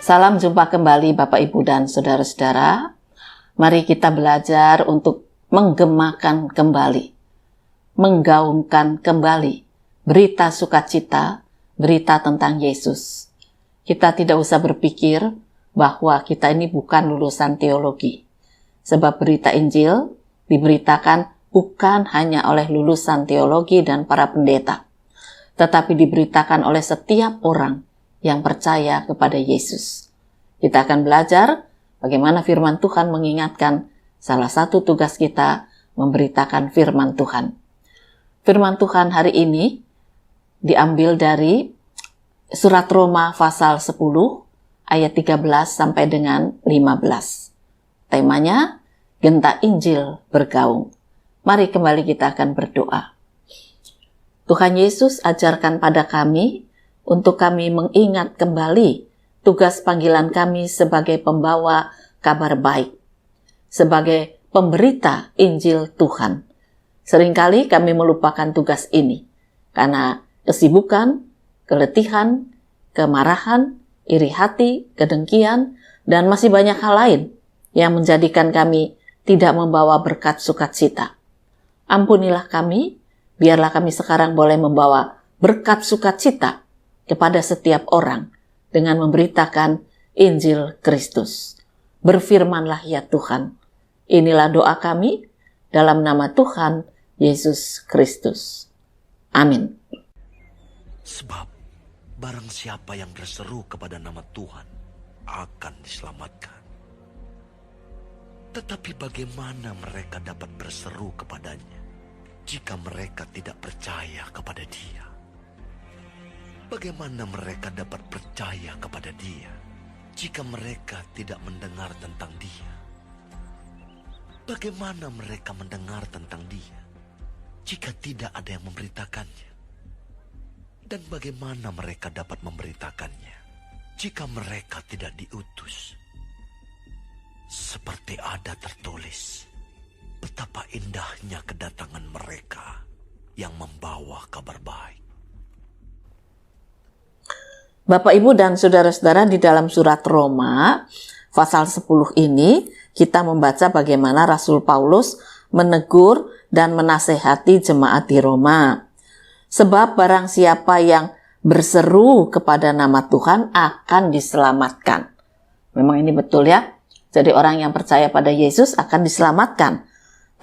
Salam jumpa kembali Bapak Ibu dan Saudara-saudara. Mari kita belajar untuk menggemakan kembali, menggaungkan kembali berita sukacita, berita tentang Yesus. Kita tidak usah berpikir bahwa kita ini bukan lulusan teologi. Sebab berita Injil diberitakan bukan hanya oleh lulusan teologi dan para pendeta, tetapi diberitakan oleh setiap orang yang percaya kepada Yesus. Kita akan belajar bagaimana firman Tuhan mengingatkan salah satu tugas kita memberitakan firman Tuhan. Firman Tuhan hari ini diambil dari surat Roma pasal 10 ayat 13 sampai dengan 15. Temanya, Genta Injil bergaung. Mari kembali kita akan berdoa. Tuhan Yesus, ajarkan pada kami untuk kami mengingat kembali tugas panggilan kami sebagai pembawa kabar baik, sebagai pemberita Injil Tuhan. Seringkali kami melupakan tugas ini karena kesibukan, keletihan, kemarahan, iri hati, kedengkian, dan masih banyak hal lain yang menjadikan kami tidak membawa berkat sukacita. Ampunilah kami, biarlah kami sekarang boleh membawa berkat sukacita kepada setiap orang dengan memberitakan Injil Kristus. Berfirmanlah ya Tuhan. Inilah doa kami dalam nama Tuhan Yesus Kristus. Amin. Sebab barang siapa yang berseru kepada nama Tuhan akan diselamatkan. Tetapi bagaimana mereka dapat berseru kepadanya jika mereka tidak percaya kepada Dia? Bagaimana mereka dapat percaya kepada Dia jika mereka tidak mendengar tentang Dia? Bagaimana mereka mendengar tentang Dia jika tidak ada yang memberitakannya? Dan bagaimana mereka dapat memberitakannya jika mereka tidak diutus? Seperti ada tertulis, betapa indahnya kedatangan mereka yang membawa kabar baik. Bapak, Ibu, dan Saudara-saudara, di dalam surat Roma, pasal 10 ini, kita membaca bagaimana Rasul Paulus menegur dan menasehati jemaat di Roma. Sebab barang siapa yang berseru kepada nama Tuhan akan diselamatkan. Memang ini betul ya. Jadi orang yang percaya pada Yesus akan diselamatkan.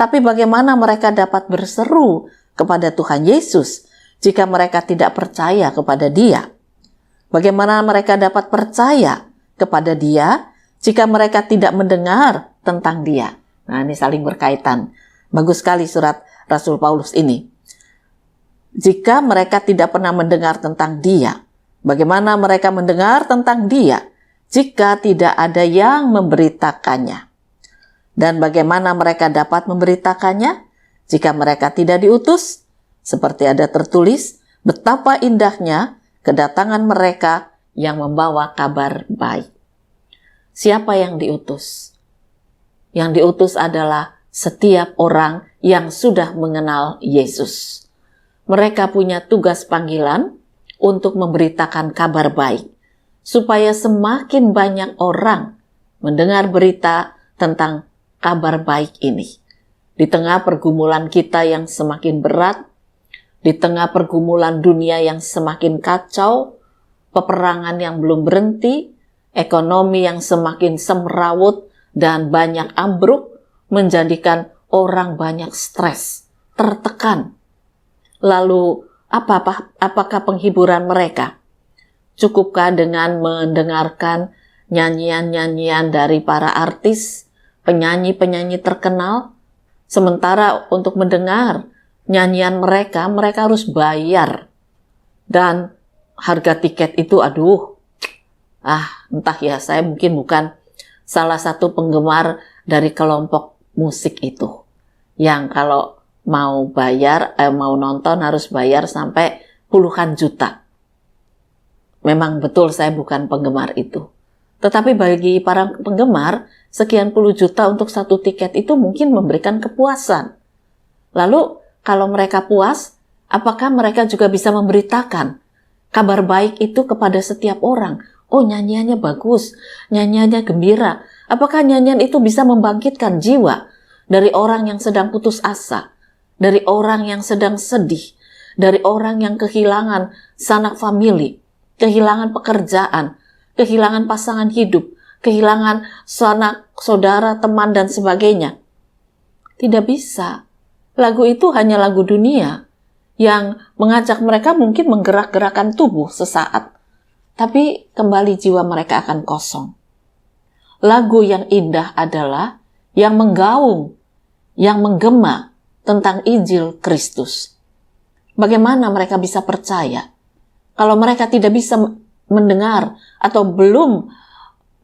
Tapi bagaimana mereka dapat berseru kepada Tuhan Yesus jika mereka tidak percaya kepada Dia? Bagaimana mereka dapat percaya kepada Dia jika mereka tidak mendengar tentang Dia? Nah, ini saling berkaitan. Bagus sekali surat Rasul Paulus ini. Jika mereka tidak pernah mendengar tentang Dia, bagaimana mereka mendengar tentang Dia jika tidak ada yang memberitakannya? Dan bagaimana mereka dapat memberitakannya jika mereka tidak diutus? Seperti ada tertulis, betapa indahnya kedatangan mereka yang membawa kabar baik. Siapa yang diutus? Yang diutus adalah setiap orang yang sudah mengenal Yesus. Mereka punya tugas panggilan untuk memberitakan kabar baik, supaya semakin banyak orang mendengar berita tentang kabar baik ini. Di tengah pergumulan kita yang semakin berat, di tengah pergumulan dunia yang semakin kacau, peperangan yang belum berhenti, ekonomi yang semakin semrawut dan banyak ambruk, menjadikan orang banyak stres, tertekan. Lalu, apakah penghiburan mereka? Cukupkah dengan mendengarkan nyanyian-nyanyian dari para artis, penyanyi-penyanyi terkenal? Sementara untuk mendengar nyanyian mereka harus bayar. Dan harga tiket itu, entah ya, saya mungkin bukan salah satu penggemar dari kelompok musik itu. Yang kalau mau nonton harus bayar sampai puluhan juta. Memang betul saya bukan penggemar itu. Tetapi bagi para penggemar, sekian puluh juta untuk satu tiket itu mungkin memberikan kepuasan. Lalu, kalau mereka puas, apakah mereka juga bisa memberitakan kabar baik itu kepada setiap orang Oh, nyanyiannya bagus, nyanyiannya gembira. Apakah nyanyian itu bisa membangkitkan jiwa dari orang yang sedang putus asa, dari orang yang sedang sedih, dari orang yang kehilangan sanak famili, kehilangan pekerjaan, kehilangan pasangan hidup, kehilangan sanak saudara, teman, dan sebagainya? Tidak bisa. Lagu itu hanya lagu dunia yang mengajak mereka mungkin menggerak-gerakkan tubuh sesaat, tapi kembali jiwa mereka akan kosong. Lagu yang indah adalah yang menggaung, yang menggema tentang Injil Kristus. Bagaimana mereka bisa percaya kalau mereka tidak bisa mendengar atau belum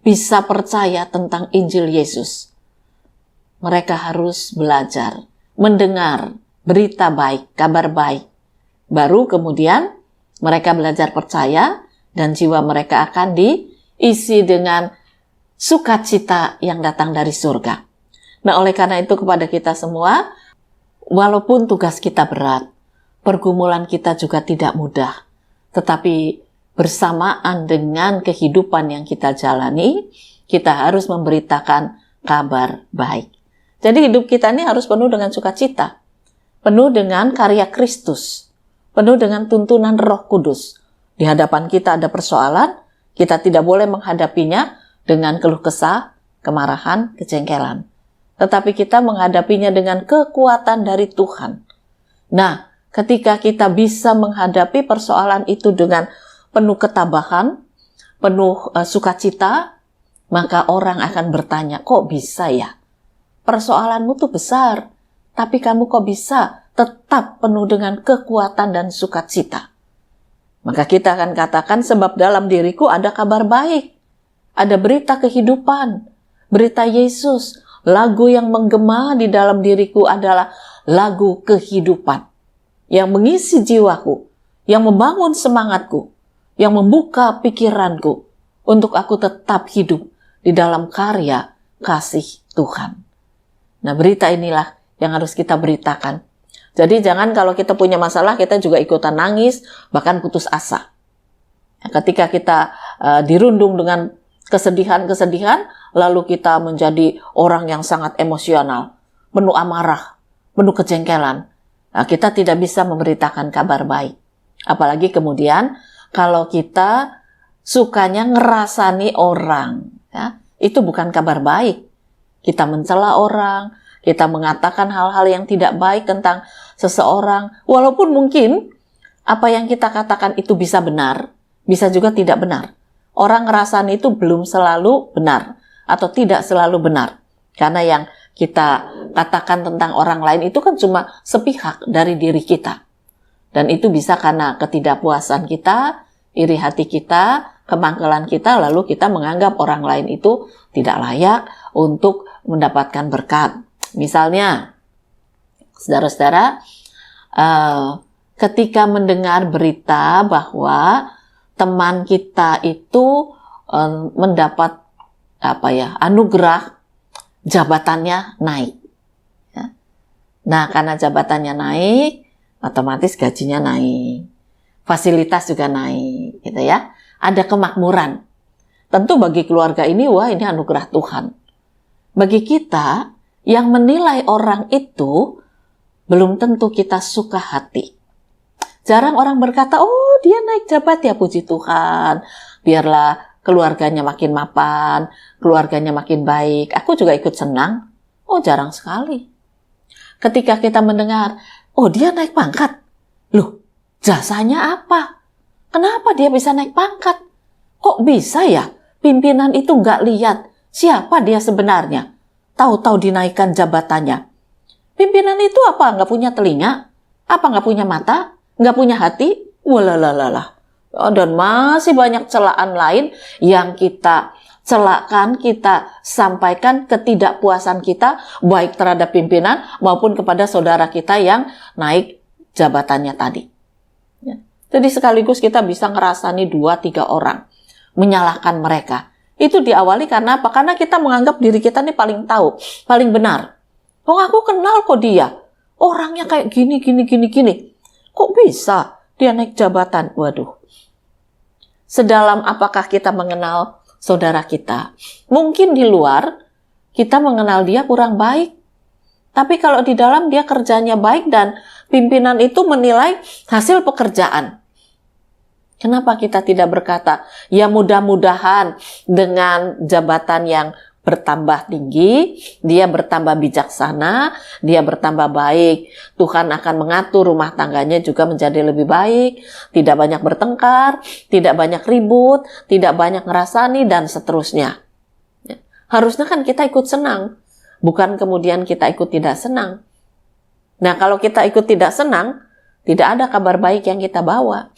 bisa percaya tentang Injil Yesus? Mereka harus belajar, mendengar berita baik, kabar baik. Baru kemudian mereka belajar percaya, dan jiwa mereka akan diisi dengan sukacita yang datang dari surga. Nah, oleh karena itu kepada kita semua, walaupun tugas kita berat, pergumulan kita juga tidak mudah, tetapi bersamaan dengan kehidupan yang kita jalani, kita harus memberitakan kabar baik. Jadi hidup kita ini harus penuh dengan sukacita, penuh dengan karya Kristus, penuh dengan tuntunan Roh Kudus. Di hadapan kita ada persoalan, kita tidak boleh menghadapinya dengan keluh kesah, kemarahan, kejengkelan. Tetapi kita menghadapinya dengan kekuatan dari Tuhan. Nah, ketika kita bisa menghadapi persoalan itu dengan penuh ketabahan, penuh sukacita, maka orang akan bertanya, kok bisa ya? Persoalanmu tuh besar, tapi kamu kok bisa tetap penuh dengan kekuatan dan sukacita? Maka kita akan katakan, sebab dalam diriku ada kabar baik. Ada berita kehidupan, berita Yesus. Lagu yang menggema di dalam diriku adalah lagu kehidupan. Yang mengisi jiwaku, yang membangun semangatku, yang membuka pikiranku untuk aku tetap hidup di dalam karya kasih Tuhan. Nah, berita inilah yang harus kita beritakan. Jadi jangan kalau kita punya masalah, kita juga ikutan nangis, bahkan putus asa. Ketika kita dirundung dengan kesedihan-kesedihan, lalu kita menjadi orang yang sangat emosional, penuh amarah, penuh kejengkelan. Nah, kita tidak bisa memberitakan kabar baik. Apalagi kemudian kalau kita sukanya ngerasani orang, ya, itu bukan kabar baik. Kita mencela orang, kita mengatakan hal-hal yang tidak baik tentang seseorang, walaupun mungkin apa yang kita katakan itu bisa benar, bisa juga tidak benar. Orang ngerasani itu belum selalu benar, atau tidak selalu benar. Karena yang kita katakan tentang orang lain itu kan cuma sepihak dari diri kita. Dan itu bisa karena ketidakpuasan kita, iri hati kita, kemangkelan kita, lalu kita menganggap orang lain itu tidak layak untuk mendapatkan berkat. Misalnya, saudara-saudara, ketika mendengar berita bahwa teman kita itu mendapat anugerah, jabatannya naik. Ya. Nah, karena jabatannya naik, otomatis gajinya naik, fasilitas juga naik, gitu ya. Ada kemakmuran. Tentu bagi keluarga ini, wah ini anugerah Tuhan. Bagi kita yang menilai orang itu, belum tentu kita suka hati. Jarang orang berkata, oh dia naik jabat ya, puji Tuhan. Biarlah keluarganya makin mapan, keluarganya makin baik. Aku juga ikut senang. Oh, jarang sekali. Ketika kita mendengar, oh dia naik pangkat. Loh, jasanya apa? Kenapa dia bisa naik pangkat? Kok bisa ya pimpinan itu nggak lihat siapa dia sebenarnya? Tahu-tahu dinaikkan jabatannya. Pimpinan itu apa? Nggak punya telinga? Apa nggak punya mata? Nggak punya hati? Walalalah. Dan masih banyak celaan lain yang kita celakan, kita sampaikan ketidakpuasan kita, baik terhadap pimpinan maupun kepada saudara kita yang naik jabatannya tadi. Ya. Jadi sekaligus kita bisa ngerasani 2-3 orang, menyalahkan mereka. Itu diawali karena apa? Karena kita menganggap diri kita ini paling tahu, paling benar. Oh, aku kenal kok dia. Orangnya kayak gini. Kok bisa dia naik jabatan? Waduh. Sedalam apakah kita mengenal saudara kita? Mungkin di luar kita mengenal dia kurang baik. Tapi kalau di dalam dia kerjanya baik dan pimpinan itu menilai hasil pekerjaan. Kenapa kita tidak berkata, ya mudah-mudahan dengan jabatan yang bertambah tinggi, dia bertambah bijaksana, dia bertambah baik. Tuhan akan mengatur rumah tangganya juga menjadi lebih baik, tidak banyak bertengkar, tidak banyak ribut, tidak banyak ngerasani, dan seterusnya. Harusnya kan kita ikut senang, bukan kemudian kita ikut tidak senang. Nah, kalau kita ikut tidak senang, tidak ada kabar baik yang kita bawa.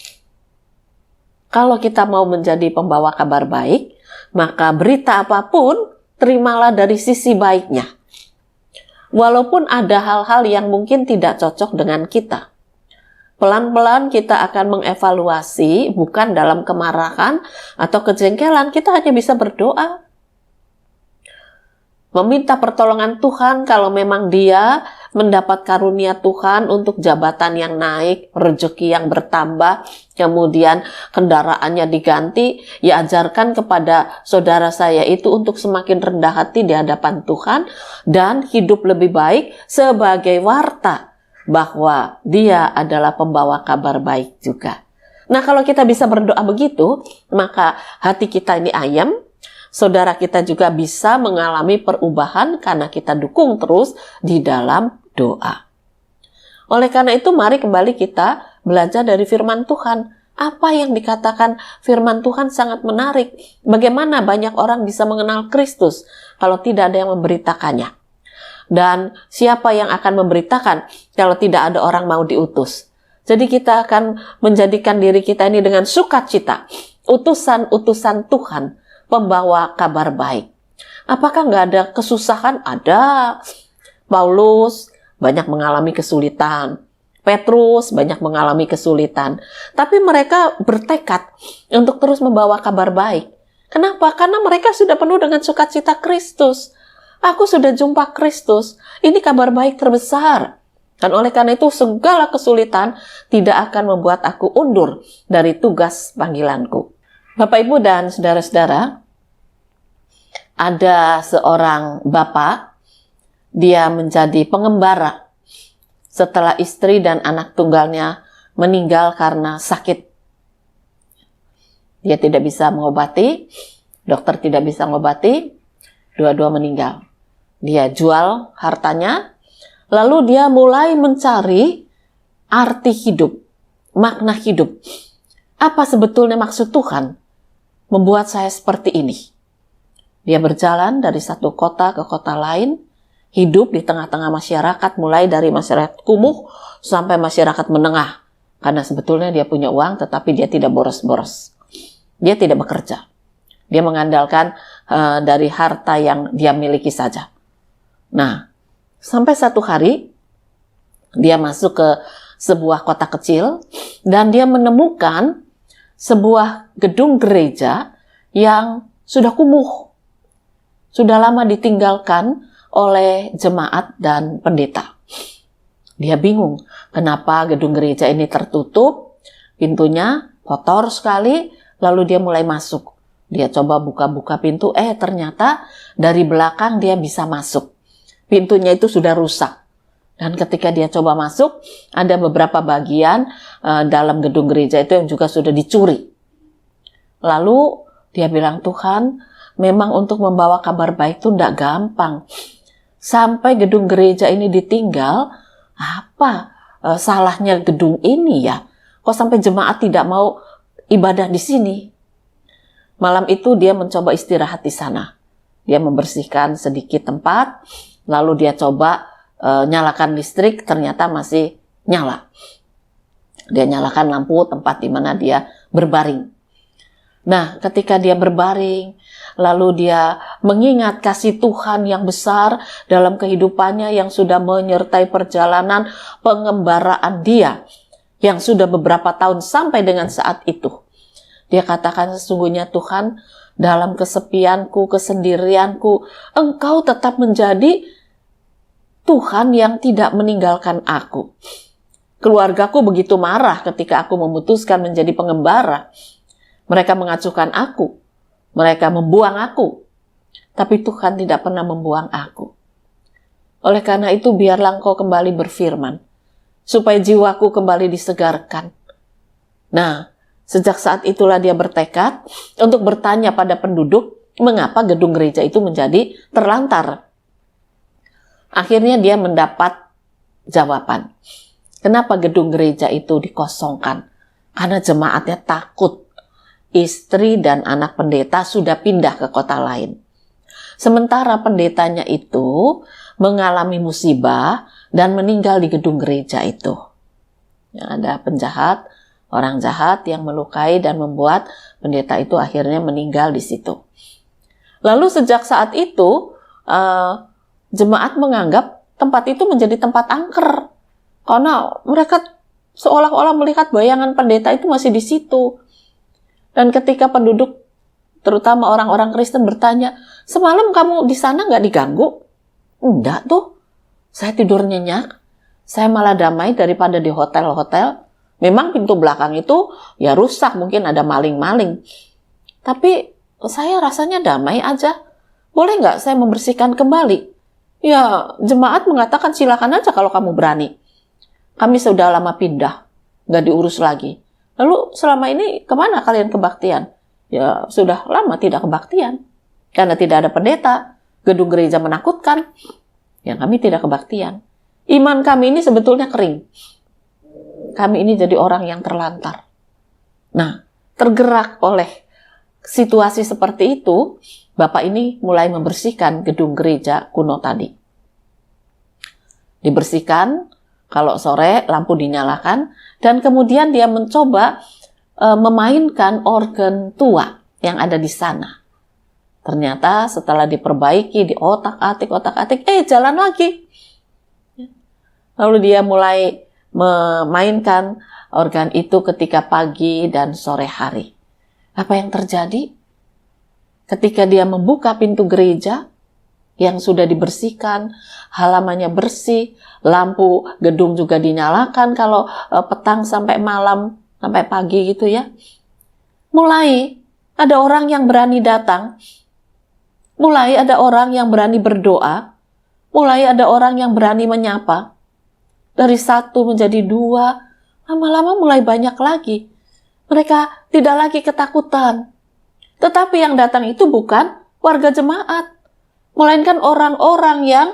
Kalau kita mau menjadi pembawa kabar baik, maka berita apapun, terimalah dari sisi baiknya. Walaupun ada hal-hal yang mungkin tidak cocok dengan kita. Pelan-pelan kita akan mengevaluasi, bukan dalam kemarahan atau kejengkelan, kita hanya bisa berdoa. Meminta pertolongan Tuhan kalau memang dia mendapat karunia Tuhan untuk jabatan yang naik, rezeki yang bertambah, kemudian kendaraannya diganti, ya ajarkan kepada saudara saya itu untuk semakin rendah hati di hadapan Tuhan dan hidup lebih baik sebagai warta bahwa dia adalah pembawa kabar baik juga. Nah, kalau kita bisa berdoa begitu, maka hati kita ini ayem, saudara kita juga bisa mengalami perubahan karena kita dukung terus di dalam doa. Oleh karena itu, mari kembali kita belajar dari firman Tuhan. Apa yang dikatakan firman Tuhan sangat menarik. Bagaimana banyak orang bisa mengenal Kristus kalau tidak ada yang memberitakannya. Dan siapa yang akan memberitakan kalau tidak ada orang mau diutus. Jadi kita akan menjadikan diri kita ini dengan sukacita. Utusan-utusan Tuhan, pembawa kabar baik. Apakah nggak ada kesusahan? Ada. Paulus banyak mengalami kesulitan. Petrus banyak mengalami kesulitan. Tapi mereka bertekad untuk terus membawa kabar baik. Kenapa? Karena mereka sudah penuh dengan sukacita Kristus. Aku sudah jumpa Kristus. Ini kabar baik terbesar. Dan oleh karena itu segala kesulitan tidak akan membuat aku undur dari tugas panggilanku. Bapak, Ibu, dan saudara-saudara, ada seorang bapak, dia menjadi pengembara setelah istri dan anak tunggalnya meninggal karena sakit. Dia tidak bisa mengobati, dokter tidak bisa mengobati, dua-dua meninggal. Dia jual hartanya, lalu dia mulai mencari arti hidup, makna hidup. Apa sebetulnya maksud Tuhan membuat saya seperti ini? Dia berjalan dari satu kota ke kota lain, hidup di tengah-tengah masyarakat, mulai dari masyarakat kumuh sampai masyarakat menengah. Karena sebetulnya dia punya uang, tetapi dia tidak boros-boros. Dia tidak bekerja. Dia mengandalkan dari harta yang dia miliki saja. Nah, sampai satu hari, dia masuk ke sebuah kota kecil, dan dia menemukan sebuah gedung gereja yang sudah kumuh. Sudah lama ditinggalkan oleh jemaat dan pendeta. Dia bingung, kenapa gedung gereja ini tertutup, pintunya kotor sekali, lalu dia mulai masuk. Dia coba buka-buka pintu, ternyata dari belakang dia bisa masuk. Pintunya itu sudah rusak. Dan ketika dia coba masuk, ada beberapa bagian dalam gedung gereja itu yang juga sudah dicuri. Lalu dia bilang, Tuhan, memang untuk membawa kabar baik itu tidak gampang. Sampai gedung gereja ini ditinggal, apa salahnya gedung ini ya? Kok sampai jemaat tidak mau ibadah di sini? Malam itu dia mencoba istirahat di sana. Dia membersihkan sedikit tempat, lalu dia coba nyalakan listrik, ternyata masih nyala. Dia nyalakan lampu tempat di mana dia berbaring. Nah, ketika dia berbaring, lalu dia mengingat kasih Tuhan yang besar dalam kehidupannya yang sudah menyertai perjalanan pengembaraan dia, yang sudah beberapa tahun sampai dengan saat itu. Dia katakan, sesungguhnya Tuhan, dalam kesepianku, kesendirianku, Engkau tetap menjadi Tuhan yang tidak meninggalkan aku. Keluargaku begitu marah ketika aku memutuskan menjadi pengembara. Mereka mengacuhkan aku. Mereka membuang aku. Tapi Tuhan tidak pernah membuang aku. Oleh karena itu, biarlah Engkau kembali berfirman, supaya jiwaku kembali disegarkan. Nah, sejak saat itulah dia bertekad untuk bertanya pada penduduk, mengapa gedung gereja itu menjadi terlantar. Akhirnya dia mendapat jawaban. Kenapa gedung gereja itu dikosongkan? Karena jemaatnya takut. Istri dan anak pendeta sudah pindah ke kota lain. Sementara pendetanya itu mengalami musibah dan meninggal di gedung gereja itu. Yang ada penjahat, orang jahat yang melukai dan membuat pendeta itu akhirnya meninggal di situ. Lalu sejak saat itu, jemaat menganggap tempat itu menjadi tempat angker. Karena mereka seolah-olah melihat bayangan pendeta itu masih di situ. Dan ketika penduduk, terutama orang-orang Kristen bertanya, semalam kamu di sana nggak diganggu? Enggak tuh, saya tidur nyenyak. Saya malah damai daripada di hotel-hotel. Memang pintu belakang itu ya rusak, mungkin ada maling-maling. Tapi saya rasanya damai aja. Boleh nggak saya membersihkan kembali? Ya, jemaat mengatakan silakan aja kalau kamu berani. Kami sudah lama pindah, nggak diurus lagi. Lalu selama ini kemana kalian kebaktian? Ya sudah lama tidak kebaktian. Karena tidak ada pendeta, gedung gereja menakutkan. Ya kami tidak kebaktian. Iman kami ini sebetulnya kering. Kami ini jadi orang yang terlantar. Nah, tergerak oleh situasi seperti itu, Bapak ini mulai membersihkan gedung gereja kuno tadi. Dibersihkan, kalau sore lampu dinyalakan, dan kemudian dia mencoba memainkan organ tua yang ada di sana. Ternyata setelah diperbaiki, diotak-atik, jalan lagi. Lalu dia mulai memainkan organ itu ketika pagi dan sore hari. Apa yang terjadi? Ketika dia membuka pintu gereja yang sudah dibersihkan, halamannya bersih, lampu gedung juga dinyalakan kalau petang sampai malam, sampai pagi gitu ya. Mulai ada orang yang berani datang, mulai ada orang yang berani berdoa, mulai ada orang yang berani menyapa. Dari 1 menjadi 2, lama-lama mulai banyak lagi. Mereka tidak lagi ketakutan. Tetapi yang datang itu bukan warga jemaat, melainkan orang-orang yang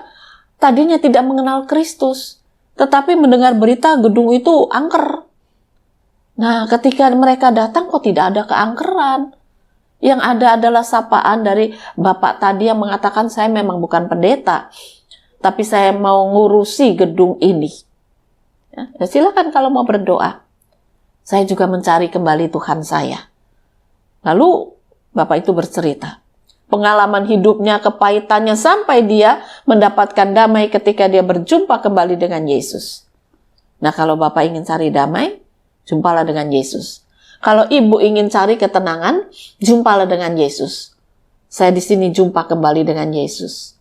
tadinya tidak mengenal Kristus, tetapi mendengar berita gedung itu angker. Nah, ketika mereka datang kok tidak ada keangkeran. Yang ada adalah sapaan dari bapak tadi yang mengatakan, saya memang bukan pendeta, tapi saya mau ngurusi gedung ini. Ya, silakan kalau mau berdoa. Saya juga mencari kembali Tuhan saya. Lalu bapak itu bercerita pengalaman hidupnya, kepahitannya, sampai dia mendapatkan damai ketika dia berjumpa kembali dengan Yesus. Nah, kalau bapak ingin cari damai, jumpalah dengan Yesus. Kalau ibu ingin cari ketenangan, jumpalah dengan Yesus. Saya di sini jumpa kembali dengan Yesus.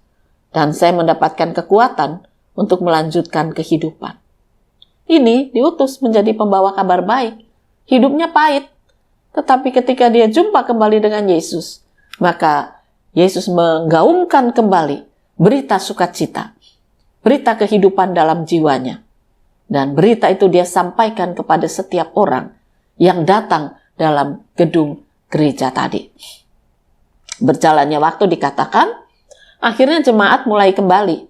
Dan saya mendapatkan kekuatan untuk melanjutkan kehidupan. Ini diutus menjadi pembawa kabar baik. Hidupnya pahit. Tetapi ketika dia jumpa kembali dengan Yesus, maka Yesus menggaungkan kembali berita sukacita, berita kehidupan dalam jiwanya. Dan berita itu dia sampaikan kepada setiap orang yang datang dalam gedung gereja tadi. Berjalannya waktu dikatakan, akhirnya jemaat mulai kembali.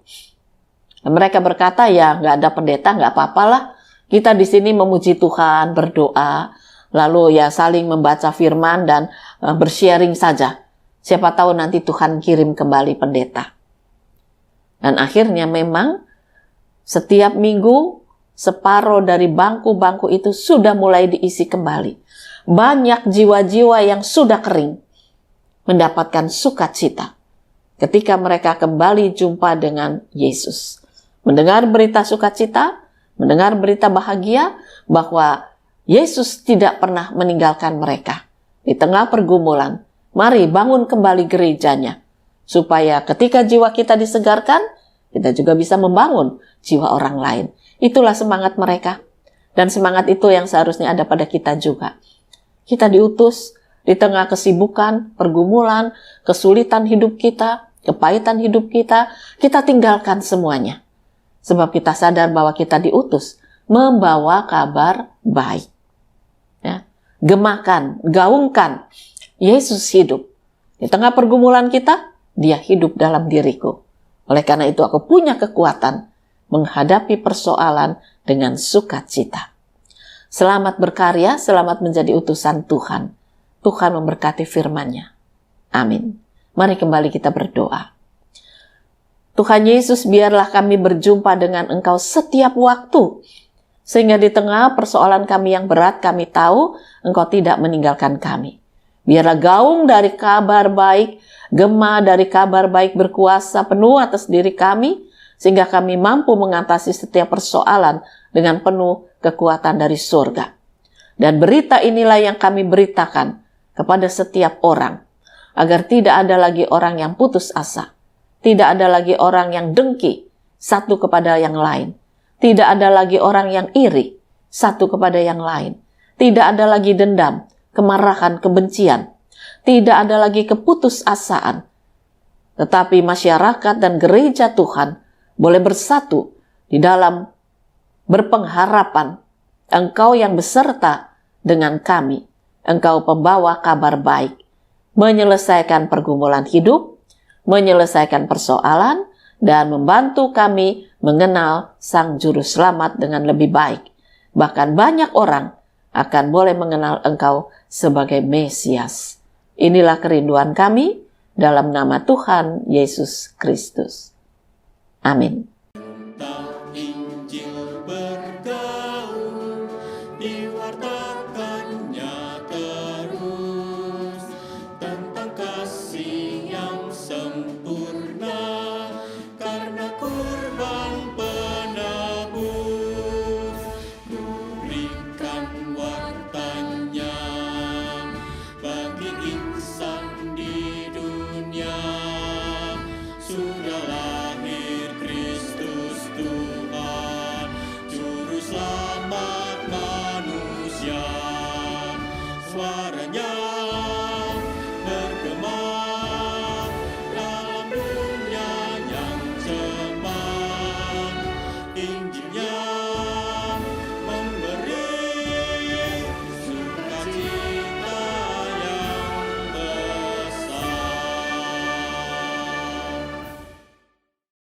Mereka berkata, ya nggak ada pendeta, nggak apa-apalah. Kita di sini memuji Tuhan, berdoa, lalu ya saling membaca firman dan bersharing saja. Siapa tahu nanti Tuhan kirim kembali pendeta. Dan akhirnya memang setiap minggu separuh dari bangku-bangku itu sudah mulai diisi kembali. Banyak jiwa-jiwa yang sudah kering mendapatkan sukacita ketika mereka kembali jumpa dengan Yesus. Mendengar berita sukacita, mendengar berita bahagia bahwa Yesus tidak pernah meninggalkan mereka. Di tengah pergumulan, mari bangun kembali gerejanya, supaya ketika jiwa kita disegarkan, kita juga bisa membangun jiwa orang lain. Itulah semangat mereka. Dan semangat itu yang seharusnya ada pada kita juga. Kita diutus di tengah kesibukan, pergumulan, kesulitan hidup kita, kepahitan hidup kita tinggalkan semuanya. Sebab kita sadar bahwa kita diutus membawa kabar baik. Ya. Gemakan, gaungkan, Yesus hidup. Di tengah pergumulan kita, dia hidup dalam diriku. Oleh karena itu aku punya kekuatan menghadapi persoalan dengan sukacita. Selamat berkarya, selamat menjadi utusan Tuhan. Tuhan memberkati firman-Nya. Amin. Mari kembali kita berdoa. Tuhan Yesus, biarlah kami berjumpa dengan Engkau setiap waktu. Sehingga di tengah persoalan kami yang berat, kami tahu Engkau tidak meninggalkan kami. Biarlah gaung dari kabar baik, gema dari kabar baik berkuasa penuh atas diri kami, sehingga kami mampu mengatasi setiap persoalan dengan penuh kekuatan dari surga. Dan berita inilah yang kami beritakan kepada setiap orang, agar tidak ada lagi orang yang putus asa, tidak ada lagi orang yang dengki satu kepada yang lain, tidak ada lagi orang yang iri satu kepada yang lain, tidak ada lagi dendam, kemarahan, kebencian, tidak ada lagi keputusasaan, tetapi masyarakat dan gereja Tuhan boleh bersatu di dalam berpengharapan Engkau yang beserta dengan kami. Engkau pembawa kabar baik, menyelesaikan pergumulan hidup, menyelesaikan persoalan, dan membantu kami mengenal Sang Juru Selamat dengan lebih baik. Bahkan banyak orang akan boleh mengenal Engkau sebagai Mesias. Inilah kerinduan kami dalam nama Tuhan Yesus Kristus. Amin.